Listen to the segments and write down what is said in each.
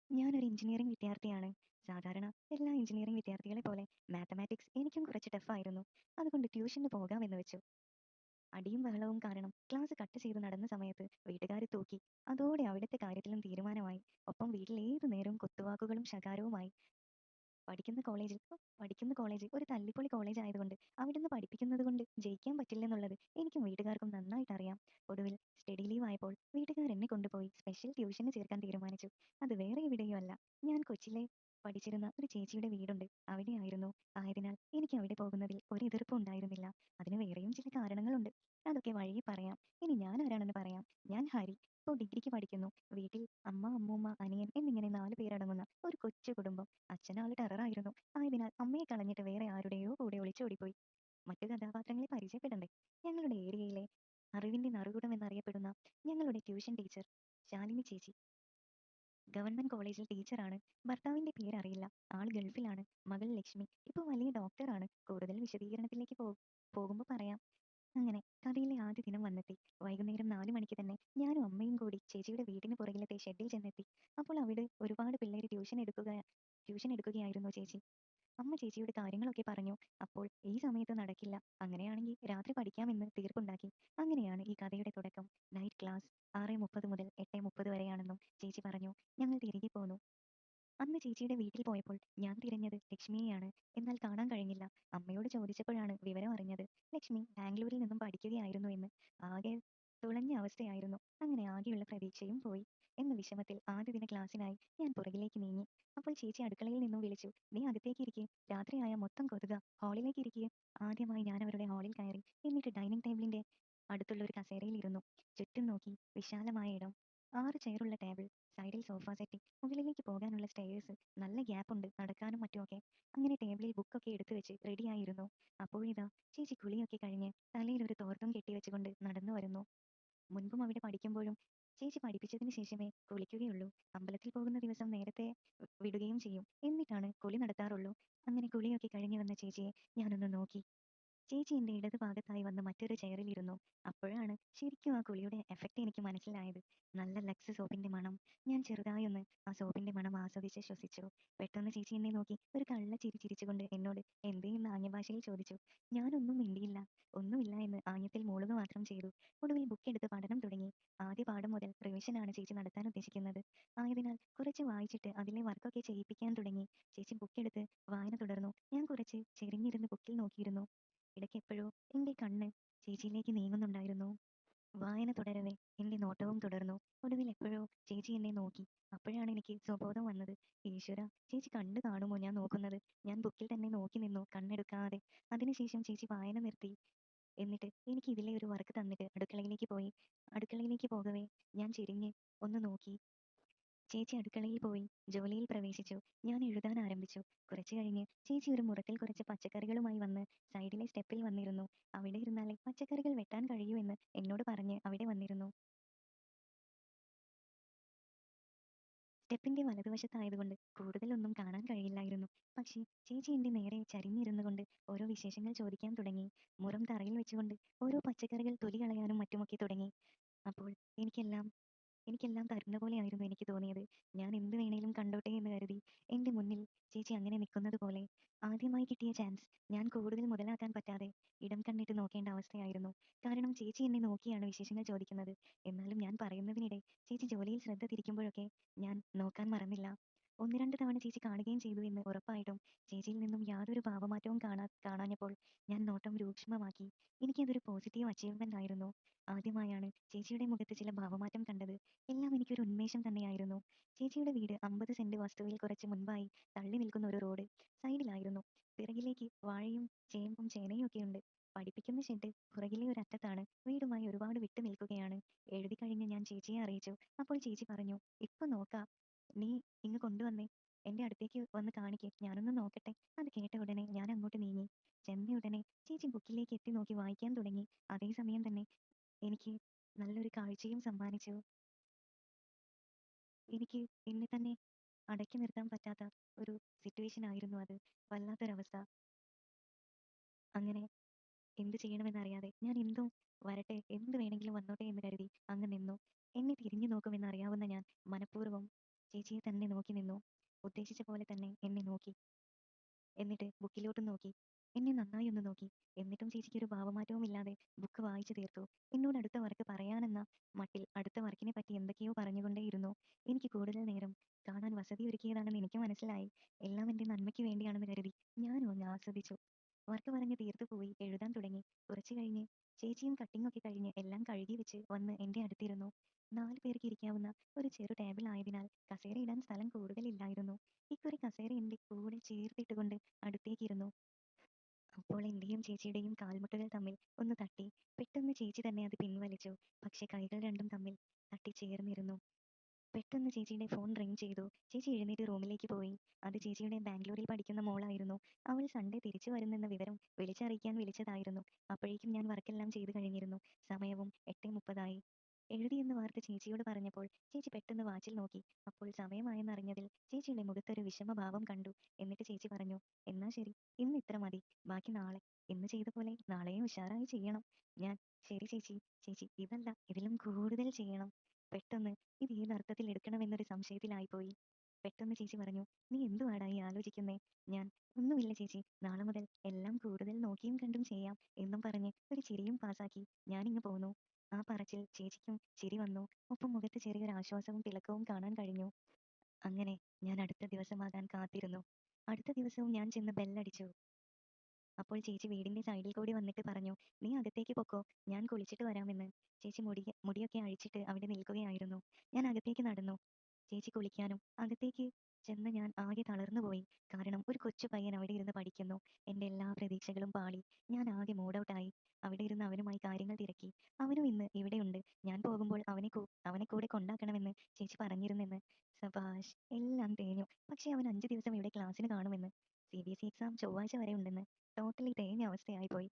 ഞാനൊരു എഞ്ചിനീയറിംഗ് വിദ്യാർത്ഥിയാണ്. സാധാരണ എല്ലാ എഞ്ചിനീയറിംഗ് വിദ്യാർത്ഥികളെ പോലെ മാത്തമാറ്റിക്സ് എനിക്കും കുറച്ച് ടഫായിരുന്നു. അതുകൊണ്ട് ട്യൂഷന് പോകാമെന്ന് വെച്ചു. അടിയും ബഹളവും കാരണം ക്ലാസ് കട്ട് ചെയ്ത് നടന്ന സമയത്ത് വീട്ടുകാര് തൂക്കി. അതോടെ അവിടുത്തെ കാര്യത്തിലും തീരുമാനമായി. ഒപ്പം വീട്ടിൽ ഏതു നേരവും കുത്തുവാക്കുകളും ശകാരവുമായി. പഠിക്കുന്ന കോളേജ് ഒരു തല്ലിപ്പൊളി കോളേജ് ആയതുകൊണ്ട് അവിടുന്ന് പഠിപ്പിക്കുന്നത് കൊണ്ട് ജയിക്കാൻ പറ്റില്ലെന്നുള്ളത് എനിക്കും വീട്ടുകാർക്കും നന്നായിട്ടറിയാം. ഒടുവിൽ സ്റ്റഡി ലീവ് ആയപ്പോൾ വീട്ടുകാരെന്നെ കൊണ്ടുപോയി സ്പെഷ്യൽ ട്യൂഷന് ചേർക്കാൻ തീരുമാനിച്ചു. അത് വേറെ എവിടെയും അല്ല. ഞാൻ കൊച്ചിലെ പഠിച്ചിരുന്ന ഒരു ചേച്ചിയുടെ വീടുണ്ട്. അവിടെയായിരുന്നു. ആയതിനാൽ എനിക്ക് അവിടെ പോകുന്നതിൽ ഒരു എതിർപ്പും ഉണ്ടായിരുന്നില്ല. അതിന് വേറെയും ചില കാരണങ്ങളുണ്ട്. അതൊക്കെ വഴിയെ പറയാം. ഇനി ഞാൻ ആരാണെന്ന് പറയാം. ഞാൻ ഹരി. ഇപ്പോൾ ഡിഗ്രിക്ക് പഠിക്കുന്നു. വീട്ടിൽ അമ്മ, അമ്മൂമ്മ, അനിയൻ എന്നിങ്ങനെ 4 പേരടങ്ങുന്ന ഒരു കൊച്ചു കുടുംബം. അച്ഛനാള് ടെററായിരുന്നു. ആയതിനാൽ അമ്മയെ കളഞ്ഞിട്ട് വേറെ ആരുടെയോ കൂടെ ഒളിച്ചോടിപ്പോയി. മറ്റു കഥാപാത്രങ്ങളെ പരിചയപ്പെടണ്ടേ? ഞങ്ങളുടെ ഏരിയയിലെ അറിവിന്റെ നറുകുടം എന്നറിയപ്പെടുന്ന ഞങ്ങളുടെ ട്യൂഷൻ ടീച്ചർ ശാലിനി ചേച്ചി. ഗവൺമെന്റ് കോളേജിൽ ടീച്ചറാണ്. ഭർത്താവിന്റെ പേരറിയില്ല. ആള് ഗൾഫിലാണ്. മകൾ ലക്ഷ്മി ഇപ്പൊ വലിയ ഡോക്ടറാണ്. കൂടുതൽ വിശദീകരണത്തിലേക്ക് പോകുമ്പോ പറയാം. അങ്ങനെ കഥയിലെ ആദ്യ ദിനം വന്നെത്തി. വൈകുന്നേരം 4 മണിക്ക് തന്നെ ഞാനും അമ്മയും കൂടി ചേച്ചിയുടെ വീടിന് പുറകിലത്തെ ഷെഡിൽ ചെന്നെത്തി. അപ്പോൾ അവിടെ ഒരുപാട് പിള്ളേര് ട്യൂഷൻ എടുക്കുകയായിരുന്നു ചേച്ചി. അമ്മ ചേച്ചിയോട് കാര്യങ്ങളൊക്കെ പറഞ്ഞു. അപ്പോൾ ഈ സമയത്ത് നടക്കില്ല. അങ്ങനെയാണെങ്കിൽ രാത്രി പഠിക്കാമെന്ന് തീർപ്പുണ്ടാക്കി. അങ്ങനെയാണ് ഈ കഥയുടെ തുടക്കം. നൈറ്റ് ക്ലാസ് 6:30 മുതൽ 8:30 വരെയാണെന്നും ചേച്ചി പറഞ്ഞു. ഞങ്ങൾ തിരികെ പോന്നു. അന്ന് ചേച്ചിയുടെ വീട്ടിൽ പോയപ്പോൾ ഞാൻ തിരഞ്ഞത് ലക്ഷ്മിയെയാണ്. എന്നാൽ കാണാൻ കഴിഞ്ഞില്ല. അമ്മയോട് ചോദിച്ചപ്പോഴാണ് വിവരം അറിഞ്ഞത്. ലക്ഷ്മി ബാംഗ്ലൂരിൽ നിന്നും പഠിക്കുകയായിരുന്നു എന്ന്. ആകെ തുളഞ്ഞ അവസ്ഥയായിരുന്നു. അങ്ങനെ ആകെയുള്ള പ്രതീക്ഷയും പോയി. എന്ന വിഷമത്തിൽ ആദ്യ ദിന ക്ലാസ്സിനായി ഞാൻ പുറകിലേക്ക് നീങ്ങി. അപ്പോൾ ചേച്ചി അടുക്കളയിൽ നിന്നും വിളിച്ചു. "നീ അകത്തേക്ക് ഇരിക്ക്. രാത്രിയായ മൊത്തം കൊതുകാ. ഹാളിലേക്ക് ഇരിക്ക്." ആദ്യമായി ഞാൻ അവരുടെ ഹാളിൽ കയറി. എന്നിട്ട് ഡൈനിങ് ടേബിളിന്റെ അടുത്തുള്ള ഒരു കസേരയിൽ ഇരുന്നു. ചുറ്റും നോക്കി. വിശാലമായ ഇടം. 6 ചെയറുള്ള ടേബിൾ. സൈഡിൽ സോഫ സെറ്റി. മുകളിലേക്ക് പോകാനുള്ള സ്റ്റെയർസ്. നല്ല ഗ്യാപ്പുണ്ട് നടക്കാനും മറ്റുമൊക്കെ. അങ്ങനെ ടേബിളിൽ ബുക്കൊക്കെ എടുത്തു വെച്ച് റെഡിയായിരുന്നു. അപ്പോഴിതാ ചേച്ചി കുളിയൊക്കെ കഴിഞ്ഞ് തലയിൽ ഒരു തോർത്തും കെട്ടിവെച്ചുകൊണ്ട് നടന്നു വരുന്നു. മുൻപും അവിടെ പഠിക്കുമ്പോഴും ചേച്ചി പഠിപ്പിച്ചതിന് ശേഷമേ കുളിക്കുകയുള്ളൂ. അമ്പലത്തിൽ പോകുന്ന ദിവസം നേരത്തെ വിടുകയും ചെയ്യും. എന്നിട്ടാണ് കുളി നടത്താറുള്ളൂ. അങ്ങനെ കുളിയൊക്കെ കഴിഞ്ഞു വന്ന ചേച്ചിയെ ഞാനൊന്ന് നോക്കി. ചേച്ചി എന്റെ ഇടത് ഭാഗത്തായി വന്ന് മറ്റൊരു ചെയറിൽ ഇരുന്നു. അപ്പോഴാണ് ശരിക്കും ആ കുളിയുടെ എഫക്റ്റ് എനിക്ക് മനസ്സിലായത്. നല്ല ലക്സ് സോപ്പിന്റെ മണം. ഞാൻ ചെറുതായൊന്ന് ആ സോപ്പിന്റെ മണം ആസ്വദിച്ച് ശ്വസിച്ചു. പെട്ടെന്ന് ചേച്ചി എന്നെ നോക്കി ഒരു കള്ളച്ചിരി ചിരിച്ചുകൊണ്ട് എന്നോട് എന്തേ എന്ന് ആംഗ്യഭാഷയിൽ ചോദിച്ചു. ഞാനൊന്നും മിണ്ടിയില്ല. ഒന്നുമില്ല എന്ന് ആംഗ്യത്തിൽ മൂളുക മാത്രം ചെയ്തു. ഒടുവിൽ ബുക്ക് എടുത്ത് പഠനം തുടങ്ങി. ആദ്യ പാഠം മുതൽ റിവിഷനാണ് ചേച്ചി നടത്താൻ ഉദ്ദേശിക്കുന്നത്. ആയതിനാൽ കുറച്ച് വായിച്ചിട്ട് അതിലെ വർക്കൊക്കെ ചെയ്യിപ്പിക്കാൻ തുടങ്ങി. ചേച്ചി ബുക്ക് എടുത്ത് വായന തുടർന്നു. ഞാൻ കുറച്ച് ചെരിഞ്ഞിരുന്ന് ബുക്കിൽ നോക്കിയിരുന്നു. ഇടയ്ക്ക് എപ്പോഴോ എന്റെ കണ്ണ് ചേച്ചിയിലേക്ക് നീങ്ങുന്നുണ്ടായിരുന്നു. വായന തുടരവേ എന്റെ നോട്ടവും തുടർന്നു. ഒടുവിൽ എപ്പോഴോ ചേച്ചി എന്നെ നോക്കി. അപ്പോഴാണ് എനിക്ക് സ്വബോധം വന്നത്. ഈശ്വരാ, ചേച്ചി കണ്ടു കാണുമോ ഞാൻ നോക്കുന്നത്? ഞാൻ ബുക്കിൽ തന്നെ നോക്കി നിന്നു കണ്ണെടുക്കാതെ. അതിനുശേഷം ചേച്ചി വായന നിർത്തി. എന്നിട്ട് എനിക്ക് ഇതിലെ ഒരു വർക്ക് തന്നിട്ട് അടുക്കളയിലേക്ക് പോകവേ ഞാൻ ചെരിഞ്ഞ് ഒന്ന് നോക്കി. ചേച്ചി അടുക്കളയിൽ പോയി ജോലിയിൽ പ്രവേശിച്ചു. ഞാൻ എഴുതാൻ ആരംഭിച്ചു. കുറച്ചു കഴിഞ്ഞ് ചേച്ചി ഒരു മുറത്തിൽ കുറച്ച് പച്ചക്കറികളുമായി വന്ന് സൈഡിലെ സ്റ്റെപ്പിൽ വന്നിരുന്നു. അവിടെ ഇരുന്നാലേ പച്ചക്കറികൾ വെട്ടാൻ കഴിയൂ എന്ന് എന്നോട് പറഞ്ഞ് അവിടെ വന്നിരുന്നു. സ്റ്റെപ്പിന്റെ വലതുവശത്തായതുകൊണ്ട് കൂടുതലൊന്നും കാണാൻ കഴിയില്ലായിരുന്നു. പക്ഷേ ചേച്ചി എന്റെ നേരെ ചരിഞ്ഞിരുന്നുകൊണ്ട് ഓരോ വിശേഷങ്ങൾ ചോദിക്കാൻ തുടങ്ങി. മുറം തറയിൽ വെച്ചുകൊണ്ട് ഓരോ പച്ചക്കറികൾ തൊലി കളയാനും മറ്റുമൊക്കെ തുടങ്ങി. അപ്പോൾ എനിക്കെല്ലാം എനിക്കെല്ലാം തരുന്ന പോലെയായിരുന്നു എനിക്ക് തോന്നിയത്. ഞാൻ എന്ത് വേണേലും കണ്ടോട്ടെ എന്ന് കരുതി എന്റെ മുന്നിൽ ചേച്ചി അങ്ങനെ നിൽക്കുന്നത് പോലെ. ആദ്യമായി കിട്ടിയ ചാൻസ് ഞാൻ കൂടുതൽ മുതലാക്കാൻ പറ്റാതെ ഇടം കണ്ണിട്ട് നോക്കേണ്ട അവസ്ഥയായിരുന്നു. കാരണം ചേച്ചി എന്നെ നോക്കിയാണ് വിശേഷങ്ങൾ ചോദിക്കുന്നത്. എന്നാലും ഞാൻ പറയുന്നതിനിടെ ചേച്ചി ജോലിയിൽ ശ്രദ്ധ തിരിക്കുമ്പോഴൊക്കെ ഞാൻ നോക്കാൻ മറന്നില്ല. 1, 2 തവണ ചേച്ചി കാണുകയും ചെയ്തു എന്ന് ഉറപ്പായിട്ടും ചേച്ചിയിൽ നിന്നും യാതൊരു ഭാവമാറ്റവും കാണാഞ്ഞപ്പോൾ ഞാൻ നോട്ടം രൂക്ഷമാക്കി. എനിക്കതൊരു പോസിറ്റീവ് അച്ചീവ്മെന്റ് ആയിരുന്നു. ആദ്യമായാണ് ചേച്ചിയുടെ മുഖത്ത് ചില ഭാവമാറ്റം കണ്ടത്. എല്ലാം എനിക്കൊരു ഉന്മേഷം തന്നെയായിരുന്നു. ചേച്ചിയുടെ വീട് 50 സെന്റ് വസ്തുവിൽ കുറച്ച് മുൻപായി തള്ളി നിൽക്കുന്ന ഒരു റോഡ് സൈഡിലായിരുന്നു. പിറകിലേക്ക് വാഴയും ചേമ്പും ചേനയും ഒക്കെയുണ്ട്. പഠിപ്പിക്കുന്ന ഷെഡ് പുറകിലെ ഒരു അറ്റത്താണ്. വീടുമായി ഒരുപാട് വിട്ടു നിൽക്കുകയാണ്. എഴുതി കഴിഞ്ഞ് ഞാൻ ചേച്ചിയെ അറിയിച്ചു. അപ്പോൾ ചേച്ചി പറഞ്ഞു, "ഇപ്പൊ നോക്കാം. നീ ഇങ്ങ് കൊണ്ടുവന്നേ. എന്റെ അടുത്തേക്ക് വന്ന് കാണിക്ക്. ഞാനൊന്ന് നോക്കട്ടെ." അത് കേട്ട ഉടനെ ഞാൻ അങ്ങോട്ട് നീങ്ങി. ചെന്ന ഉടനെ ചേച്ചി ബുക്കിലേക്ക് എത്തി നോക്കി വായിക്കാൻ തുടങ്ങി. അതേസമയം തന്നെ എനിക്ക് നല്ലൊരു കാഴ്ചയും സമ്മാനിച്ചു. എനിക്ക് എന്നെ തന്നെ അടക്കി നിർത്താൻ പറ്റാത്ത ഒരു സിറ്റുവേഷൻ ആയിരുന്നു അത്. വല്ലാത്തൊരവസ്ഥ. അങ്ങനെ എന്ത് ചെയ്യണമെന്നറിയാതെ ഞാൻ എന്തും വരട്ടെ, എന്ത് വേണമെങ്കിലും വന്നോട്ടെ എന്ന് കരുതി അങ്ങ് നിന്നു. എന്നെ തിരിഞ്ഞു നോക്കുമെന്ന് അറിയാവുന്ന ഞാൻ മനഃപൂർവ്വം ചേച്ചിയെ തന്നെ നോക്കി നിന്നു. ഉദ്ദേശിച്ച പോലെ തന്നെ എന്നെ നോക്കി. എന്നിട്ട് ബുക്കിലോട്ടും നോക്കി. എന്നെ നന്നായി ഒന്ന് നോക്കി. എന്നിട്ടും ചേച്ചിക്ക് ഒരു ഭാവമാറ്റവുമില്ലാതെ ബുക്ക് വായിച്ചു തീർത്തു. എന്നോട് അടുത്ത വർക്ക് പറയാനെന്ന മട്ടിൽ അടുത്ത വർക്കിനെ പറ്റി എന്തൊക്കെയോ പറഞ്ഞുകൊണ്ടേയിരുന്നു. എനിക്ക് കൂടുതൽ നേരം കാണാൻ വസതിയൊരുക്കിയതാണെന്ന് എനിക്ക് മനസ്സിലായി. എല്ലാം എന്റെ നന്മയ്ക്ക് വേണ്ടിയാണെന്ന് കരുതി ഞാനും ഒന്ന് ആസ്വദിച്ചു. വർക്ക് പറഞ്ഞ് തീർത്തു പോയി എഴുതാൻ തുടങ്ങി. കുറച്ചു കഴിഞ്ഞ് ചേച്ചിയും കട്ടിങ്ങൊക്കെ കഴിഞ്ഞ് എല്ലാം കഴുകി വെച്ച് വന്ന് എന്റെ അടുത്തിരുന്നു. 4 പേർക്ക് ഇരിക്കാവുന്ന ഒരു ചെറു ടേബിൾ ആയതിനാൽ കസേരയിടാൻ സ്ഥലം കൂടുതലില്ലായിരുന്നു. ഇക്കുറി കസേര എന്റെ കൂടെ ചേർത്തിട്ടുകൊണ്ട് അടുത്തേക്കിരുന്നു. അപ്പോൾ എന്റെയും ചേച്ചിയുടെയും കാൽമുട്ടുകൾ തമ്മിൽ ഒന്ന് തട്ടി. പെട്ടെന്ന് ചേച്ചി തന്നെ അത് പിൻവലിച്ചു. പക്ഷെ കൈകൾ രണ്ടും തമ്മിൽ തട്ടി ചേർന്നിരുന്നു. പെട്ടെന്ന് ചേച്ചിയുടെ ഫോൺ റിങ് ചെയ്തു. ചേച്ചി എഴുന്നേറ്റ് റൂമിലേക്ക് പോയി. അത് ചേച്ചിയുടെ ബാംഗ്ലൂരിൽ പഠിക്കുന്ന മോളായിരുന്നു. അവൾ സൺഡേ തിരിച്ചു വരുന്നെന്ന വിവരം വിളിച്ചറിയിക്കാൻ വിളിച്ചതായിരുന്നു. അപ്പോഴേക്കും ഞാൻ വർക്കെല്ലാം ചെയ്തു കഴിഞ്ഞിരുന്നു. സമയവും 8:30 എഴുതിയെന്ന് വാർത്ത ചേച്ചിയോട് പറഞ്ഞപ്പോൾ ചേച്ചി പെട്ടെന്ന് വാച്ചിൽ നോക്കി. അപ്പോൾ സമയമായെന്നറിഞ്ഞതിൽ ചേച്ചിയുടെ മുഖത്തൊരു വിഷമഭാവം കണ്ടു. എന്നിട്ട് ചേച്ചി പറഞ്ഞു, എന്നാ ശരി, ഇന്ന് ഇത്ര മതി, ബാക്കി നാളെ. ഇന്ന് ചെയ്ത പോലെ നാളെയും ഉഷാറായി ചെയ്യണം. ഞാൻ, ശരി ചേച്ചി. ചേച്ചി, ഇതല്ല, ഇതിലും കൂടുതൽ ചെയ്യണം. പെട്ടെന്ന് ഇത് ഏതർത്ഥത്തിൽ എടുക്കണമെന്നൊരു സംശയത്തിലായിപ്പോയി. പെട്ടെന്ന് ചേച്ചി പറഞ്ഞു, നീ എന്തുവാടാ ഈ ആലോചിക്കുന്നേ? ഞാൻ, ഒന്നുമില്ല ചേച്ചി, നാളെ മുതൽ എല്ലാം കൂടുതൽ നോക്കിയും കണ്ടും ചെയ്യാം എന്നും പറഞ്ഞ് ഒരു ചിരിയും പാസാക്കി ഞാനിങ്ങ് പോന്നു. ആ പറച്ചിൽ ചേച്ചിക്കും ചിരി വന്നു. ഒപ്പം മുഖത്ത് ചെറിയൊരു ആശ്വാസവും തിളക്കവും കാണാൻ കഴിഞ്ഞു. അങ്ങനെ ഞാൻ അടുത്ത ദിവസമാകാൻ കാത്തിരുന്നു. അടുത്ത ദിവസവും ഞാൻ ചെന്ന് ബെല്ലടിച്ചു. അപ്പോൾ ചേച്ചി വീടിന്റെ സൈഡിൽ കൂടി വന്നിട്ട് പറഞ്ഞു, നീ അകത്തേക്ക് പൊക്കോ, ഞാൻ കുളിച്ചിട്ട് വരാമെന്ന്. ചേച്ചി മുടിയൊക്കെ അഴിച്ചിട്ട് അവിടെ നിൽക്കുകയായിരുന്നു. ഞാൻ അകത്തേക്ക് നടന്നു. ചേച്ചി കുളിക്കാനും. അകത്തേക്ക് ചെന്ന് ഞാൻ ആകെ തളർന്നുപോയി. കാരണം ഒരു കൊച്ചു പയ്യൻ അവിടെ ഇരുന്ന് പഠിക്കുന്നു. എന്റെ എല്ലാ പ്രതീക്ഷകളും പാളി. ഞാൻ ആകെ മൂഡ് ഔട്ടായി. അവിടെ ഇരുന്ന് അവനുമായി കാര്യങ്ങൾ തിരക്കി. അവനും ഇന്ന് ഇവിടെയുണ്ട്. ഞാൻ പോകുമ്പോൾ അവനെ കൂടെ കൊണ്ടാക്കണമെന്ന് ചേച്ചി പറഞ്ഞിരുന്നെന്ന്. സബാഷ്, എല്ലാം തേഞ്ഞു. പക്ഷെ അവൻ 5 ദിവസം ഇവിടെ ക്ലാസ്സിന് കാണുമെന്ന്. CBSE എക്സാം ചൊവ്വാഴ്ച വരെ ഉണ്ടെന്ന്. ടോട്ടലി തേഞ്ഞ അവസ്ഥയായിപ്പോയി.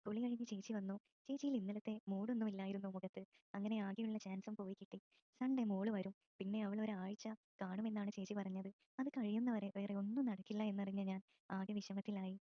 കുളി കഴിഞ്ഞ് ചേച്ചി വന്നു. ചേച്ചിയിൽ ഇന്നലത്തെ മൂഡൊന്നുമില്ലായിരുന്നു മുഖത്ത്. അങ്ങനെ ആകെയുള്ള ചാൻസും പോയി കിട്ടി. സൺഡേ മോള് വരും. പിന്നെ അവൾ ഒരാഴ്ച കാണുമെന്നാണ് ചേച്ചി പറഞ്ഞത്. അത് കഴിയുന്നവരെ വേറെ ഒന്നും നടക്കില്ല എന്നറിഞ്ഞ ഞാൻ ആകെ വിഷമത്തിലായി.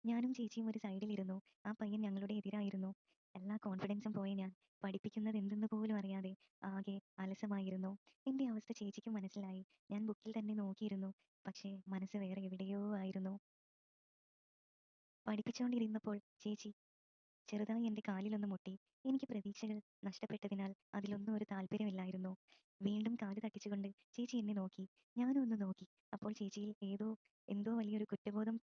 ഞാനും ചേച്ചിയും ഒരു സൈഡിലിരുന്നു. ആ പയ്യൻ ഞങ്ങളുടെ എതിരായിരുന്നു. എല്ലാ കോൺഫിഡൻസും പോയ ഞാൻ പഠിപ്പിക്കുന്നത് എന്തെന്ന് പോലും അറിയാതെ ആകെ അലസമായിരുന്നു. എന്റെ അവസ്ഥ ചേച്ചിക്കും മനസ്സിലായി. ഞാൻ ബുക്കിൽ തന്നെ നോക്കിയിരുന്നു. പക്ഷേ മനസ്സ് വേറെ എവിടെയോ ആയിരുന്നു. പഠിപ്പിച്ചുകൊണ്ടിരുന്നപ്പോൾ ചേച്ചി ചെറുതായി എന്റെ കാലിലൊന്ന് മുട്ടി. എനിക്ക് പ്രതീക്ഷകൾ നഷ്ടപ്പെട്ടതിനാൽ അതിലൊന്നും ഒരു താല്പര്യമില്ലായിരുന്നു. വീണ്ടും കാല് തട്ടിച്ചുകൊണ്ട് ചേച്ചി എന്നെ നോക്കി. ഞാനും ഒന്ന് നോക്കി. അപ്പോൾ ചേച്ചിയിൽ എന്തോ വലിയൊരു കുറ്റബോധം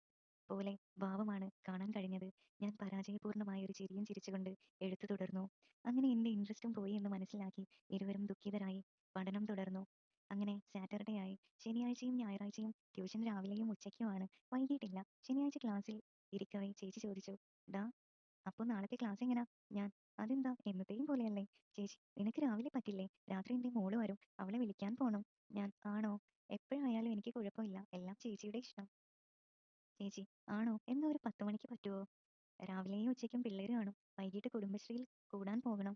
പോലെ ഭാവമാണ് കാണാൻ കഴിഞ്ഞത്. ഞാൻ പരാജയപൂർണ്ണമായ ഒരു ചിരിയും ചിരിച്ചുകൊണ്ട് എഴുത്ത് തുടർന്നു. അങ്ങനെ എന്റെ ഇൻട്രസ്റ്റും പോയി എന്ന് മനസ്സിലാക്കി ഇരുവരും ദുഃഖിതരായി പഠനം തുടർന്നു. അങ്ങനെ സാറ്റർഡേ ആയി. ശനിയാഴ്ചയും ഞായറാഴ്ചയും ട്യൂഷൻ രാവിലെയും ഉച്ചയ്ക്കുമാണ്. വൈകിട്ടില്ല. ശനിയാഴ്ച ക്ലാസ്സിൽ ഇരിക്കവേ ചേച്ചി ചോദിച്ചു, ഡാ, അപ്പൊ നാളത്തെ ക്ലാസ് എങ്ങനാ? ഞാൻ, അതെന്താ എന്നത്തെയും പോലെയല്ലേ. ചേച്ചി, നിനക്ക് രാവിലെ പറ്റില്ലേ? രാത്രി എന്റെ മോള് വരും. അവളെ വിളിക്കാൻ പോണം. ഞാൻ, ആണോ? എപ്പോഴായാലും എനിക്ക് കുഴപ്പമില്ല. എല്ലാം ചേച്ചിയുടെ ഇഷ്ടം. ചേച്ചി, ആണോ? എന്നാ ഒരു 10 മണിക്ക് പറ്റുവോ? രാവിലെയും ഉച്ചയ്ക്കും പിള്ളേര് കാണും. വൈകിട്ട് കുടുംബശ്രീയിൽ കൂടാൻ പോകണം.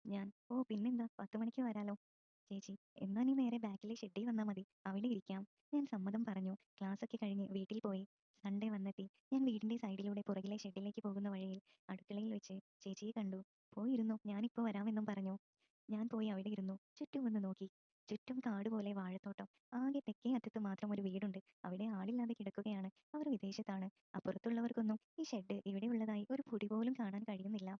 ഞാൻ, ഓ പിന്നെന്താ, 10 മണിക്ക് വരാലോ. ചേച്ചി, എന്നാ നീ നേരെ ബാക്കിലെ ഷെഡിൽ വന്നാ മതി. അവിടെ ഇരിക്കാം. ഞാൻ സമ്മതം പറഞ്ഞു. ക്ലാസ് ഒക്കെ കഴിഞ്ഞ് വീട്ടിൽ പോയി. സൺഡേ വന്നെത്തി. ഞാൻ വീടിന്റെ സൈഡിലൂടെ പുറകിലെ ഷെഡിലേക്ക് പോകുന്ന വഴിയിൽ അടുക്കളയിൽ വെച്ച് ചേച്ചിയെ കണ്ടു. പോയിരുന്നു, ഞാനിപ്പോ വരാമെന്നും പറഞ്ഞു. ഞാൻ പോയി അവിടെ ഇരുന്നു. ചുറ്റും ഒന്ന് നോക്കി. ചുറ്റും കാട് പോലെ വാഴത്തോട്ടം. ആകെ തെക്കേ അറ്റത്ത് മാത്രം ഒരു വീടുണ്ട്. അവിടെ ആളില്ലാതെ കിടക്കുകയാണ്. അവർ വിദേശത്താണ്. അപ്പുറത്തുള്ളവർക്കൊന്നും ഈ ഷെഡ് ഇവിടെ ഉള്ളതായി ഒരു പൊടി പോലും കാണാൻ കഴിയുന്നില്ല.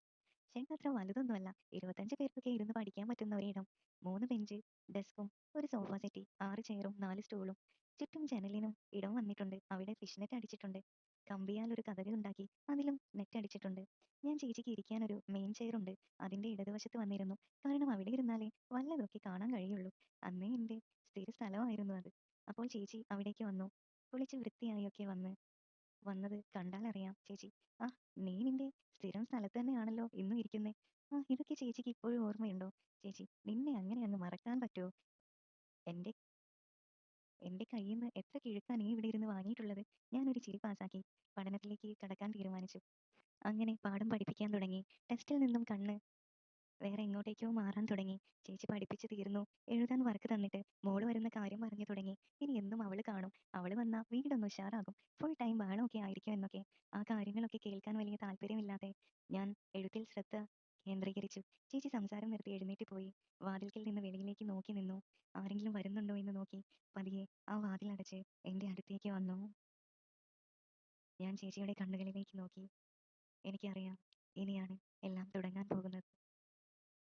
ഷെഡ് അത്ര വലുതൊന്നുമല്ല. 25 പേർക്കൊക്കെ ഇരുന്ന് പഠിക്കാൻ പറ്റുന്ന ഒരിടം. 3 ബെഞ്ച്, ഡെസ്കും ഒരു സോഫ സെറ്റി, 6 ചെയറും 4 സ്റ്റൂളും. ചുറ്റും ജനലിനും ഇടം വന്നിട്ടുണ്ട്. അവിടെ ഫിഷ് നെറ്റ് അടിച്ചിട്ടുണ്ട്. കമ്പിയാൽ ഒരു കതക് ഉണ്ടാക്കി അതിലും നെറ്റ് അടിച്ചിട്ടുണ്ട്. ഞാൻ ചേച്ചിക്ക് ഇരിക്കാൻ ഒരു മെയിൻ ചെയർ ഉണ്ട്. അതിന്റെ ഇടതുവശത്ത് വന്നിരുന്നു. കാരണം അവിടെ ഇരുന്നാലേ വല്ലതൊക്കെ കാണാൻ കഴിയുള്ളൂ. അന്നേ എന്റെ സ്ഥിര സ്ഥലമായിരുന്നു അത്. അപ്പോൾ ചേച്ചി അവിടേക്ക് വന്നു. കുളിച്ച് വൃത്തിയായൊക്കെ വന്നത് കണ്ടാലറിയാം. ചേച്ചി, ആ, നീ നിന്റെ സ്ഥിരം സ്ഥലത്ത് തന്നെയാണല്ലോ ഇന്നും ഇരിക്കുന്നേ. ആ, ഇതൊക്കെ ചേച്ചിക്ക് ഇപ്പോഴും ഓർമ്മയുണ്ടോ? ചേച്ചി, നിന്നെ അങ്ങനെ അങ്ങ് മറക്കാൻ പറ്റുമോ? എന്റെ എന്റെ കയ്യിന്ന് എത്ര കിഴുക്കാ നീ ഇവിടെ ഇരുന്ന് വാങ്ങിയിട്ടുള്ളത്. ഞാനൊരു ചിരി പാസാക്കി പഠനത്തിലേക്ക് കടക്കാൻ തീരുമാനിച്ചു. അങ്ങനെ പാഠം പഠിപ്പിക്കാൻ തുടങ്ങി. ടെസ്റ്റിൽ നിന്നും കണ്ണ് വേറെ എങ്ങോട്ടേക്കോ മാറാൻ തുടങ്ങി. ചേച്ചി പഠിപ്പിച്ച് തീർന്നു. എഴുതാൻ വർക്ക് തന്നിട്ട് മോള് വരുന്ന കാര്യം പറഞ്ഞു തുടങ്ങി. ഇനി എന്നും അവള് കാണും. അവള് വന്നാ വീടൊന്ന് ഉഷാറാകും. ഫുൾ ടൈം ബഹളമൊക്കെ ആയിരിക്കും എന്നൊക്കെ. ആ കാര്യങ്ങളൊക്കെ കേൾക്കാൻ വലിയ താല്പര്യമില്ലാതെ ഞാൻ എഴുത്തിൽ ശ്രദ്ധ കേന്ദ്രീകരിച്ചു. ചേച്ചി സംസാരം നിർത്തി എഴുന്നേറ്റ് പോയി. വാതിൽക്കൽ നിന്ന് വെളിയിലേക്ക് നോക്കി നിന്നു. ആരെങ്കിലും വരുന്നുണ്ടോ എന്ന് നോക്കി. വാതിലടച്ച് എൻ്റെ അടുത്തേക്ക് വന്നു. ഞാൻ ചേച്ചിയുടെ കണ്ണുകളിലേക്ക് നോക്കി. എനിക്കറിയാം, ഇനിയാണ് എല്ലാം തുടങ്ങാൻ പോകുന്നത്.